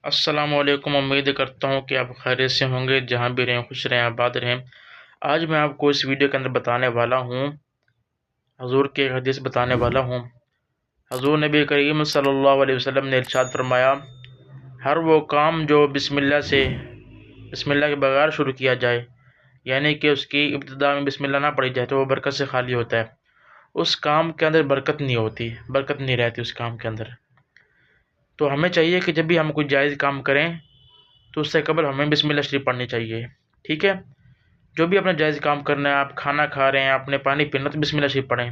السلام علیکم۔ امید کرتا ہوں کہ آپ خیریت سے ہوں گے، جہاں بھی رہیں خوش رہیں آباد رہیں۔ آج میں آپ کو اس ویڈیو کے اندر بتانے والا ہوں، حضور کے ایک حدیث بتانے والا ہوں۔ حضور نبی کریم صلی اللہ علیہ وسلم نے ارشاد فرمایا، ہر وہ کام جو بسم اللہ کے بغیر شروع کیا جائے، یعنی کہ اس کی ابتدا میں بسم اللہ نہ پڑھی جائے، تو وہ برکت سے خالی ہوتا ہے۔ اس کام کے اندر برکت نہیں ہوتی، برکت نہیں رہتی اس کام کے اندر۔ تو ہمیں چاہیے کہ جب بھی ہم کوئی جائز کام کریں تو اس سے قبل ہمیں بسم اللہ شریف پڑھنی چاہیے، ٹھیک ہے؟ جو بھی اپنا جائز کام کرنا ہے، آپ کھانا کھا رہے ہیں، آپ نے پانی پینا تو بسم اللہ شریف پڑھیں۔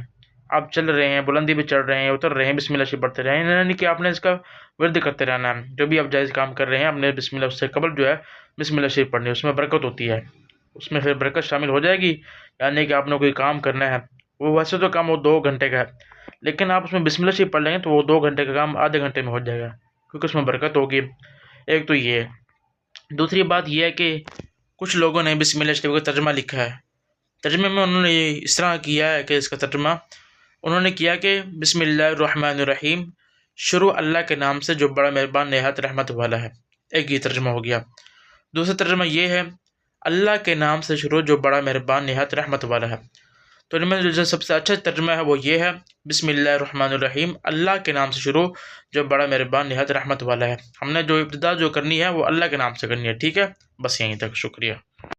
آپ چل رہے ہیں، بلندی پہ چڑھ رہے ہیں، اتر رہے ہیں، بسم اللہ شریف پڑھتے رہیں، یعنی کہ آپ نے اس کا ورد کرتے رہنا ہے۔ جو بھی آپ جائز کام کر رہے ہیں، اپنے بسم اللہ سے قبل جو ہے بسم اللہ شریف پڑھنی ہے، اس میں برکت ہوتی ہے، اس میں پھر برکت شامل ہو جائے گی۔ یعنی کہ آپ نے کوئی کام کرنا ہے، وہ ویسے تو کام وہ 2 گھنٹے کا ہے، لیکن آپ اس میں بسم اللہ شریف پڑھ لیں گے تو وہ 2 گھنٹے کا کام آدھے گھنٹے میں ہو جائے گا، کیونکہ اس میں برکت ہوگی۔ ایک تو یہ ہے۔ دوسری بات یہ ہے کہ کچھ لوگوں نے بسم اللہ شریف کا ترجمہ لکھا ہے۔ ترجمے میں انہوں نے اس طرح کیا ہے کہ اس کا ترجمہ انہوں نے کیا کہ بسم اللہ الرحمن الرحیم، شروع اللہ کے نام سے جو بڑا مہربان نہایت رحمت والا ہے۔ ایک یہ ترجمہ ہو گیا۔ دوسرا ترجمہ یہ ہے، اللہ کے نام سے شروع جو بڑا مہربان نہایت رحمت والا ہے۔ تو ان میں جو سب سے اچھا ترجمہ ہے وہ یہ ہے، بسم اللہ الرحمن الرحیم، اللہ کے نام سے شروع جو بڑا مہربان نہایت رحمت والا ہے۔ ہم نے جو ابتدا جو کرنی ہے وہ اللہ کے نام سے کرنی ہے، ٹھیک ہے؟ بس یہیں تک، شکریہ۔